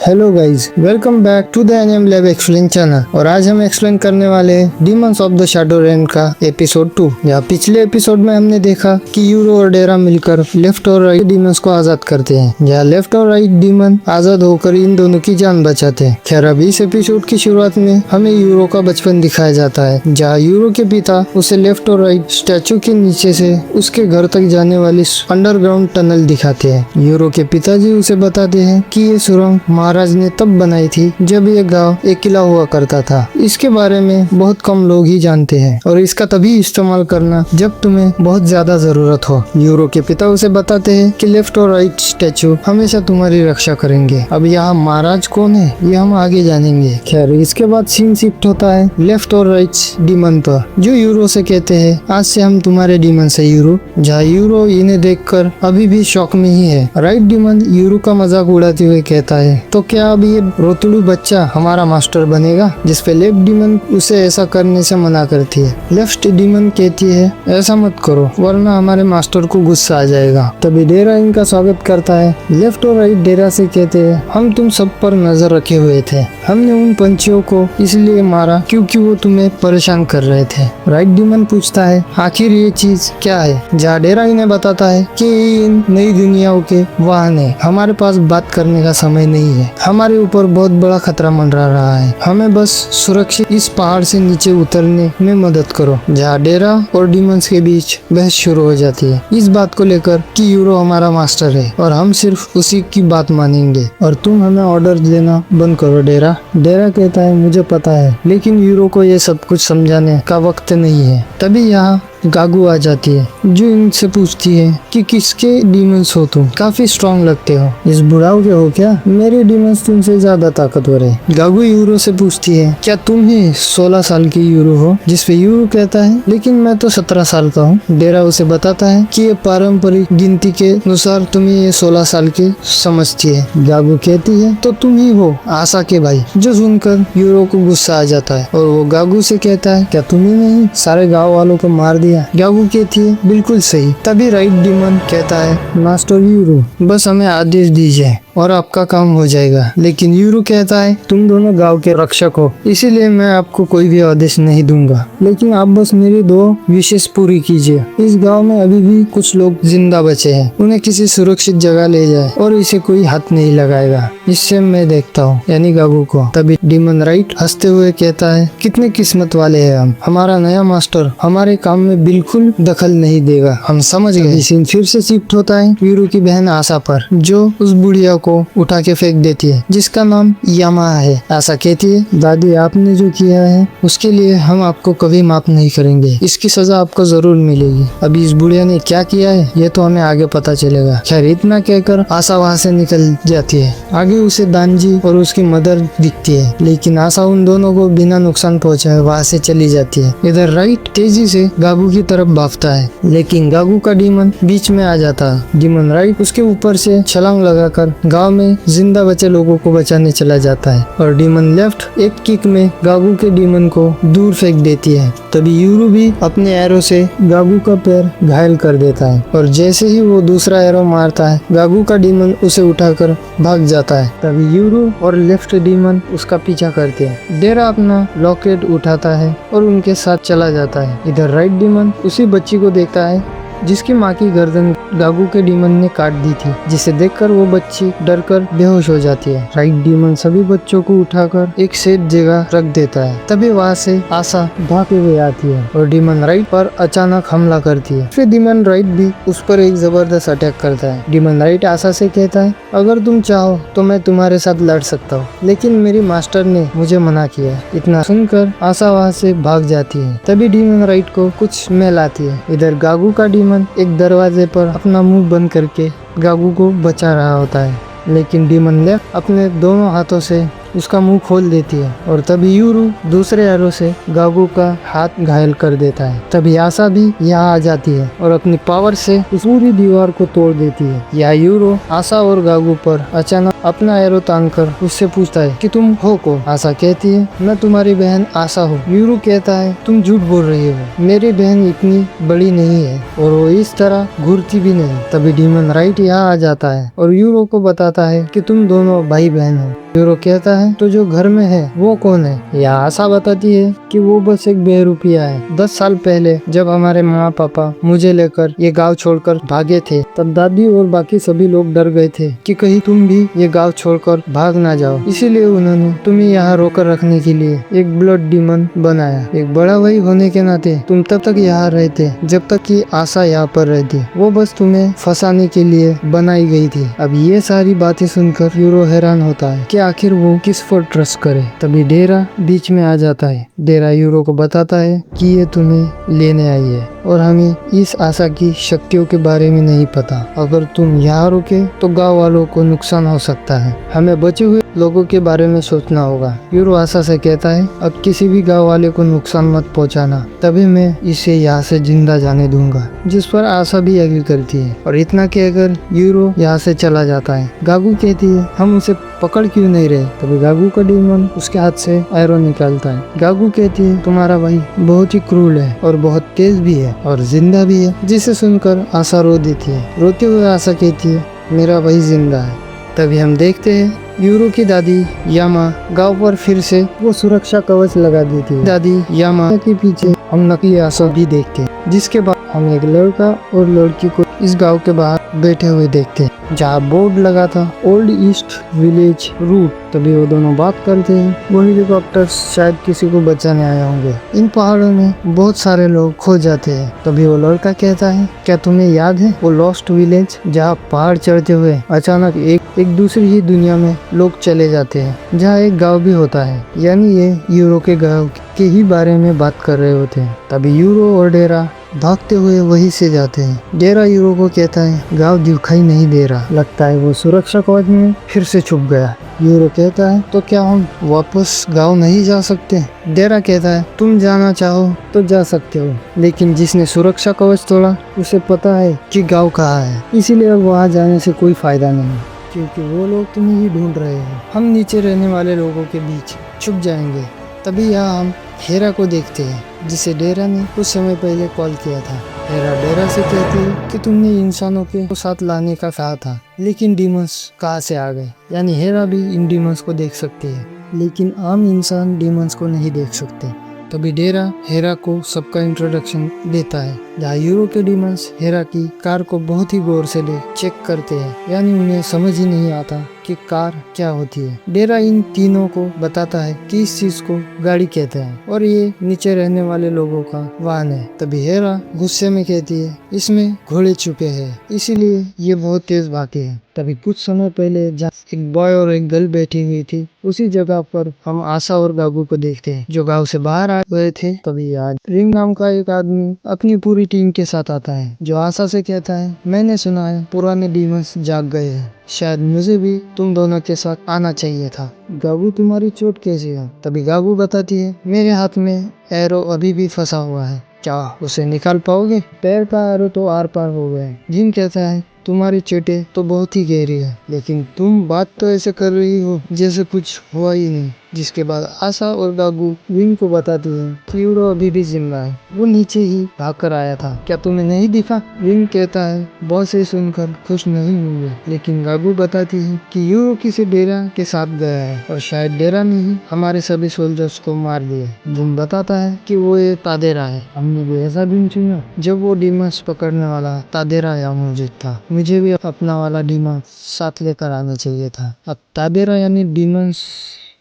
Hello guys, welcome back to the NM lab explain channel. और आज हम explain करने वाले हैं demons of the shadow rain का एपिसोड 2। यहाँ पिछले एपिसोड में हमने देखा कि यूरो और डेरा मिलकर लेफ्ट और राइट डीमंस को आजाद करते हैं। यहाँ लेफ्ट और राइट डीमन आजाद होकर इन दोनों की जान बचाते हैं। खैर, अभी इस एपिसोड की शुरुआत में हमें यूरो का बचपन दिखाया जाता है, जहाँ यूरो के पिता उसे लेफ्ट और राइट स्टैचू के नीचे से उसके घर तक जाने वाली अंडरग्राउंड टनल दिखाते हैं। यूरो के पिताजी उसे बताते हैं कि ये सुरंग महाराज ने तब बनाई थी जब ये गांव एक किला हुआ करता था। इसके बारे में बहुत कम लोग ही जानते हैं और इसका तभी इस्तेमाल करना जब तुम्हें बहुत ज्यादा जरूरत हो। यूरो के पिता उसे बताते हैं कि लेफ्ट और राइट स्टैचू हमेशा तुम्हारी रक्षा करेंगे। अब यहाँ महाराज कौन है ये हम आगे जानेंगे। खैर, इसके बाद सीन शिफ्ट होता है लेफ्ट और राइट डीमन पर, जो यूरो से कहते हैं आज से हम तुम्हारे डीमन से यूरो। जहाँ यूरो इन्हें देखकर अभी भी शौक में ही है। राइट डीमन यूरो का मजाक उड़ाते हुए कहता है, तो क्या अब ये रोतड़ू बच्चा हमारा मास्टर बनेगा? जिसपे लेफ्ट डीमन उसे ऐसा करने से मना करती है। लेफ्ट डीमन कहती है ऐसा मत करो वरना हमारे मास्टर को गुस्सा आ जाएगा। तभी डेरा इनका स्वागत करता है। लेफ्ट और राइट डेरा से कहते हैं हम तुम सब पर नजर रखे हुए थे। हमने उन पंछियों को इसलिए मारा क्योंकि वो तुम्हें परेशान कर रहे थे। राइट डीमन पूछता है आखिर ये चीज क्या है? जहाँ डेरा इन्हें बताता है कि इन नई दुनियाओं के वाहन है। हमारे पास बात करने का समय नहीं है। हमारे ऊपर बहुत बड़ा खतरा मंडरा रहा है। हमें बस सुरक्षित इस पहाड़ से नीचे उतरने में मदद करो। जहाँ डेरा और डीमंस के बीच बहस शुरू हो जाती है इस बात को लेकर कि यूरो हमारा मास्टर है और हम सिर्फ उसी की बात मानेंगे और तुम हमें ऑर्डर देना बंद करो। डेरा कहता है मुझे पता है, लेकिन यूरो को ये सब कुछ समझाने का वक्त नहीं है। तभी यहाँ गागू आ जाती है जो इनसे पूछती है कि किसके डीमंस हो तुम? काफी स्ट्रॉन्ग लगते हो। इस बुढ़ाऊ के हो क्या? मेरे डीमंस तुमसे ज्यादा ताकतवर है। गागू यूरो से पूछती है क्या तुम ही 16 साल की यूरो हो? जिसपे यूरो कहता है लेकिन मैं तो 17 साल का हूँ। डेरा उसे बताता है कि ये पारंपरिक गिनती के अनुसार तुम्हें ये 16 साल की समझती है। गागू कहती है तो तुम ही हो आशा के भाई। जो सुनकर यूरो को गुस्सा आ जाता है और वो गागू से कहता है क्या तुम ही नहीं सारे गाँव वालों को मार दिया? गागू कहती है बिल्कुल सही। तभी राइट डीमन कहता है मास्टर यूरो बस हमें आदेश दीजिए और आपका काम हो जाएगा। लेकिन यूरो कहता है तुम दोनों गांव के रक्षक हो, इसीलिए मैं आपको कोई भी आदेश नहीं दूंगा, लेकिन आप बस मेरी 2 विशेष पूरी कीजिए। इस गांव में अभी भी कुछ लोग जिंदा बचे हैं, उन्हें किसी सुरक्षित जगह ले जाए और इसे कोई हाथ नहीं लगाएगा। इससे मैं देखता हूँ, यानी गागू को। तभी डीमन राइट हंसते हुए कहता है कितने किस्मत वाले हैं हम। हमारा नया मास्टर हमारे काम में बिल्कुल दखल नहीं देगा। हम समझ गए। सीन फिर से शिफ्ट होता है यूरो की बहन आशा पर, जो उस बुढ़िया को उठा के फेंक देती है जिसका नाम यामा है। आशा कहती है दादी आपने जो किया है उसके लिए हम आपको कभी माफ नहीं करेंगे। इसकी सजा आपको जरूर मिलेगी। अभी इस बुढ़िया ने क्या किया है ये तो हमें आगे पता चलेगा। खैर, इतना कहकर आशा वहाँ से निकल जाती है। आगे उसे दानजी और उसकी मदर दिखती है, लेकिन आशा उन दोनों को बिना नुकसान पहुँचाए वहाँ से चली जाती है। इधर राइट तेजी से गागू की तरफ भागता है, लेकिन गागू का डीमन बीच में आ जाता है। डीमन राइट उसके ऊपर से छलांग लगाकर गांव में जिंदा बचे लोगों को बचाने चला जाता है और डीमन लेफ्ट एक किक में गागू के डीमन को दूर फेंक देती है। तभी यूरो भी अपने एरो से गागू का पैर घायल कर देता है और जैसे ही वो दूसरा एरो मारता है गागू का डीमन उसे उठाकर भाग जाता है। तभी यूरो और लेफ्ट डीमन उसका पीछा करते हैं। डेरा अपना लॉकेट उठाता है और उनके साथ चला जाता है। इधर राइट डीमन उसी बच्ची को देखता है जिसकी माँ की गर्दन गागू के डीमन ने काट दी थी, जिसे देखकर वो बच्ची डरकर बेहोश हो जाती है। राइट डीमन सभी बच्चों को उठाकर एक सेफ जगह रख देता है। तभी वहाँ से आशा भागते हुए आती है और डीमन राइट पर अचानक हमला करती है। फिर डीमन राइट भी उस पर एक जबरदस्त अटैक करता है। डीमन राइट आशा से कहता है अगर तुम चाहो तो मैं तुम्हारे साथ लड़ सकता हूँ, लेकिन मेरी मास्टर ने मुझे मना किया। इतना सुनकर आशा वहाँ से भाग जाती है। तभी डीमन राइट को कुछ मेल आती है। इधर गागू का डीमन एक दरवाजे पर अपना मुंह बंद करके गागू को बचा रहा होता है, लेकिन डीमन लेफ्ट अपने दोनों हाथों से उसका मुंह खोल देती है और तभी यूरो दूसरे एरो से गागू का हाथ घायल कर देता है। तभी आशा भी यहाँ आ जाती है और अपनी पावर से उस पूरी दीवार को तोड़ देती है। यहाँ यूरो आशा और गागू पर अचानक अपना एरो तान कर उससे पूछता है कि तुम हो कौन। आशा कहती है मैं तुम्हारी बहन आशा हूँ। यूरो कहता है तुम झूठ बोल रही हो, मेरी बहन इतनी बड़ी नहीं है और वो इस तरह घूरती भी नहीं। तभी डीमन राइट यहाँ आ जाता है और यूरो को बताता है कि तुम दोनों भाई बहन हो। यूरो कहता है तो जो घर में है वो कौन है। यह आशा बताती है कि वो बस एक बेरुपिया है। 10 साल पहले जब हमारे माँ पापा मुझे लेकर ये गांव छोड़कर भागे थे, तब दादी और बाकी सभी लोग डर गए थे कि कहीं तुम भी ये गांव छोड़कर भाग ना जाओ। इसीलिए उन्होंने तुम्हें यहाँ रोकर रखने के लिए एक ब्लड डीमन बनाया। एक बड़ा भाई होने के नाते तुम तब तक यहाँ रहते जब तक कि आशा यहाँ पर रहती। वो बस तुम्हें फंसाने के लिए बनाई गई थी। अब ये सारी बातें सुनकर यूरो हैरान होता है कि आखिर वो किस पर ट्रस्ट करे। तभी डेरा बीच में आ जाता है। डेरा यूरो को बताता है कि ये तुम्हें लेने आई है और हमें इस आशा की शक्तियों के बारे में नहीं पता। अगर तुम यहाँ रुके तो गांव वालों को नुकसान हो सकता है, हमें बचे हुए लोगों के बारे में सोचना होगा। यूरो आशा से कहता है अब किसी भी गांव वाले को नुकसान मत पहुंचाना, तभी मैं इसे यहाँ से जिंदा जाने दूंगा। जिस पर आशा भी एग्री करती है और इतना कहकर यूरो यहाँ से चला जाता है। गागू कहती है हम उसे पकड़ क्यों नहीं रहे। तभी गागू का डीमन उसके हाथ से एरो निकालता है। गागू कहती है तुम्हारा भाई बहुत ही क्रूर है और बहुत तेज भी है और जिंदा भी है। जिसे सुनकर आशा रो देती है। रोते हुए आशा कहती है मेरा भाई जिंदा है। तभी हम देखते हैं यूरो की दादी यामा गांव पर फिर से वो सुरक्षा कवच लगा देती है। दादी यामा के पीछे हम नकली आशा भी देखते हैं, जिसके बाद हम एक लड़का और लड़की को इस गांव के बाहर बैठे हुए देखते हैं, जहाँ बोर्ड लगा था ओल्ड ईस्ट विलेज रूट। तभी वो दोनों बात करते हैं। वो हेलीकॉप्टर शायद किसी को बचाने आए होंगे। इन पहाड़ों में बहुत सारे लोग खो जाते हैं। तभी वो लड़का कहता है क्या तुम्हें याद है वो लॉस्ट विलेज जहाँ पहाड़ चढ़ते हुए अचानक एक दूसरी ही दुनिया में लोग चले जाते हैं, जहाँ एक गांव भी होता है। यानी ये यूरो के गांव के ही बारे में बात कर रहे होते हैं। तभी यूरो और डेरा भागते हुए वहीं से जाते हैं। डेरा यूरो को कहता है गांव दिखाई नहीं दे रहा, लगता है वो सुरक्षा कवच में फिर से छुप गया। यूरो कहता है तो क्या हम वापस गांव नहीं जा सकते। डेरा कहता है तुम जाना चाहो तो जा सकते हो, लेकिन जिसने सुरक्षा कवच तोड़ा उसे पता है कि गांव कहाँ है, इसीलिए अब वहाँ जाने से कोई फायदा नहीं, क्योंकि वो लोग तुम्हें ही ढूंढ रहे हैं। हम नीचे रहने वाले लोगों के बीच छुप जाएंगे। तभी यहाँ हम हेरा को देखते हैं, जिसे डेरा ने कुछ समय पहले कॉल किया था। हेरा डेरा से कहती है कि तुमने इंसानों के साथ लाने का कहा था, लेकिन डीमंस कहाँ से आ गए। यानी हेरा भी इन डीमंस को देख सकती है, लेकिन आम इंसान डीमंस को नहीं देख सकते। तभी डेरा हेरा को सबका इंट्रोडक्शन देता है, जहाँ यूरो के डीमंस हेरा की कार को बहुत ही गौर से चेक करते हैं। यानी उन्हें समझ ही नहीं आता कि कार क्या होती है। डेरा इन तीनों को बताता है कि इस चीज को गाड़ी कहते हैं और ये नीचे रहने वाले लोगों का वाहन है। तभी हेरा गुस्से में कहती है इसमें घोड़े छुपे हैं, इसीलिए ये बहुत तेज भागते हैं। तभी कुछ समय पहले जहाँ एक बॉय और एक गर्ल बैठी हुई थी, उसी जगह पर हम आशा और गागू को देखते हैं, जो गांव से बाहर आ गए थे। तभी आज रिंग नाम का एक आदमी अपनी पूरी टीम के साथ आता है, जो आशा से कहता है मैंने सुना है पुराने डीमंस जाग गए हैं, शायद मुझे भी तुम दोनों के साथ आना चाहिए था। गागू तुम्हारी चोट कैसी है। तभी गागू बताती है मेरे हाथ में एरो अभी भी फंसा हुआ है, क्या उसे निकाल पाओगे। पैर का एरो तो आर पार हो गए। जिन कहता है तुम्हारी चोटें तो बहुत ही गहरी है, लेकिन तुम बात तो ऐसे कर रही हो जैसे कुछ हुआ ही नहीं। जिसके बाद आशा और गागू विंग को बताती है कि यूरो अभी भी जिंदा है, वो नीचे ही भागकर आया था, क्या तुम्हें नहीं दिखा। विंग कहता है बहुत से सुनकर खुश नहीं हुए, लेकिन गागू बताती है कि यूरो किसी डेरा के साथ गया है और शायद डेरा ने ही हमारे सभी सोल्जर्स को मार दिया। विंग बताता है कि वो ये तादेरा है। हमने भी ऐसा दिन चुना जब वो डीमंस पकड़ने वाला तादेरा या मौजूद था। मुझे भी अपना वाला डीमंस साथ लेकर आना चाहिए था। अब तादेरा यानी डीमंस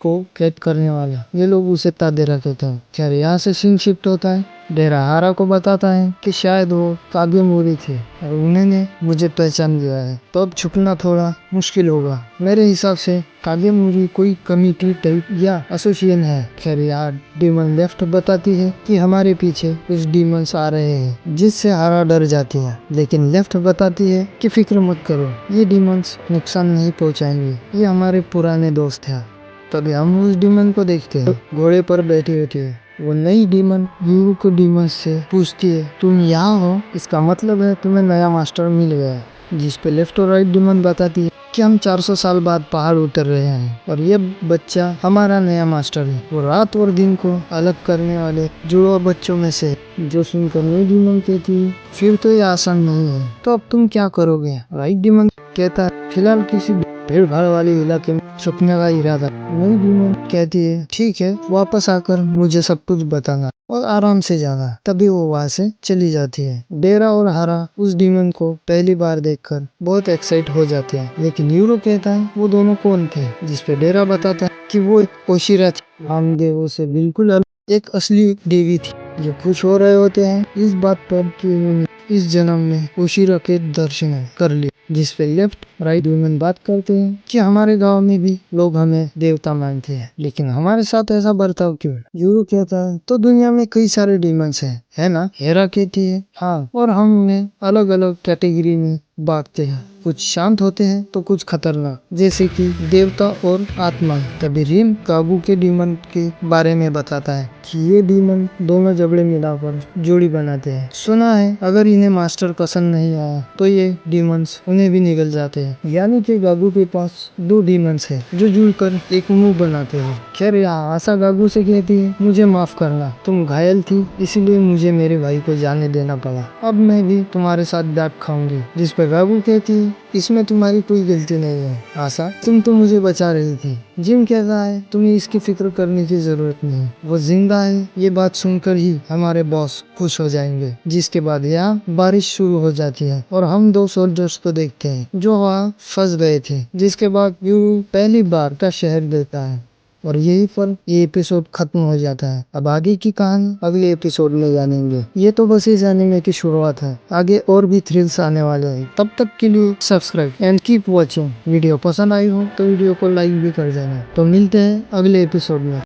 को कैद करने वाला, ये लोग उसे तादेरा कहते हैं। खैर यहाँ से सीन शिफ्ट होता है। डेरा हारा को बताता है कि शायद वो कागेमोरी थे और उन्होंने मुझे पहचान लिया है, तो अब छुपना थोड़ा मुश्किल होगा। मेरे हिसाब से कागेमोरी कोई कमिटी टाइप या एसोसिएशन है। खैर यार डीमन लेफ्ट बताती है कि हमारे पीछे कुछ डीमंस आ रहे हैं, जिससे हारा डर जाती है, लेकिन लेफ्ट बताती है कि फिक्र मत करो, ये डीमंस नुकसान नहीं पहुंचाएंगे, ये हमारे पुराने दोस्त हैं। तभी हम उस डीमन को देखते हैं, घोड़े पर बैठी होती है। वो नई डीमन यूरो को डीमन से पूछती है तुम यहाँ हो, इसका मतलब है तुम्हें नया मास्टर मिल गया है। जिस पे लेफ्ट और राइट डीमन बताती है कि हम 400 साल बाद पहाड़ उतर रहे हैं और ये बच्चा हमारा नया मास्टर है। वो रात और दिन को अलग करने वाले जुड़वा बच्चों में से है। जो सुनकर नई डीमन कहती है फिर तो ये आसान नहीं है, तो अब तुम क्या करोगे? राइट डीमन कहता है फिलहाल किसी भीड़ भाड़ वाले इलाके में छुपने का इरादा। नई डीमन कहती है ठीक है, वापस आकर मुझे सब कुछ बताना और आराम से जाना। तभी वो वहाँ से चली जाती है। डेरा और हारा उस डीमन को पहली बार देखकर बहुत एक्साइट हो जाते हैं, लेकिन यूरो कहता है वो दोनों कौन थे, जिसपे डेरा बताता है कि वो एक ओशिरा थी, रामदेव से बिल्कुल अलग एक असली देवी थी। जो खुश हो रहे होते हैं इस बात पर कि उन्होंने इस जन्म में ओशिरा के दर्शन कर लिए। जिसपे लेफ्ट राइट वुमेन बात करते हैं कि हमारे गांव में भी लोग हमें देवता मानते हैं, लेकिन हमारे साथ ऐसा बर्ताव क्यों? यूरो कहता है तो दुनिया में कई सारे डीमंस हैं, है ना? हेरा कहती है हाँ, और हम उन्हें अलग अलग कैटेगरी में बांटते हैं। कुछ शांत होते हैं तो कुछ खतरनाक, जैसे कि देवता और आत्मा। तभी रिम काबू के डीमन के बारे में बताता है कि ये डीमन दोनों जबड़े मिलाकर जोड़ी बनाते हैं। सुना है अगर इन्हें मास्टर पसंद नहीं आया तो ये डीमंस उन्हें भी निगल जाते हैं। यानी कि गागू के पास दो डीमंस है जो जुड़कर एक मुंह बनाते हैं। खैर यहाँ आशा गागू से कहती है मुझे माफ करना, तुम घायल थी इसलिए मुझे मेरे भाई को जाने देना पड़ा। अब मैं भी तुम्हारे साथ डांट खाऊंगी। जिस पर गागू कहती है इसमें तुम्हारी कोई गलती नहीं है आशा, तुम तो मुझे बचा रही थी। जिम कहता है तुम्हें इसकी फिक्र करने की जरूरत नहीं, वो जिंदा है। ये बात सुनकर ही हमारे बॉस खुश हो जाएंगे। जिसके बाद यहाँ बारिश शुरू हो जाती है और हम दो सोल्जर्स को देखते हैं जो वहाँ फंस गए थे। जिसके बाद यू पहली बार का शहर देता है और यही पर ये एपिसोड खत्म हो जाता है। अब आगे की कहानी अगले एपिसोड में जानेंगे। ये तो बस इस एनीमे की शुरुआत है, आगे और भी थ्रिल्स आने वाले हैं। तब तक के लिए subscribe and keep watching. Video पसंद आई हो तो वीडियो को लाइक भी कर देना। तो मिलते हैं अगले एपिसोड में।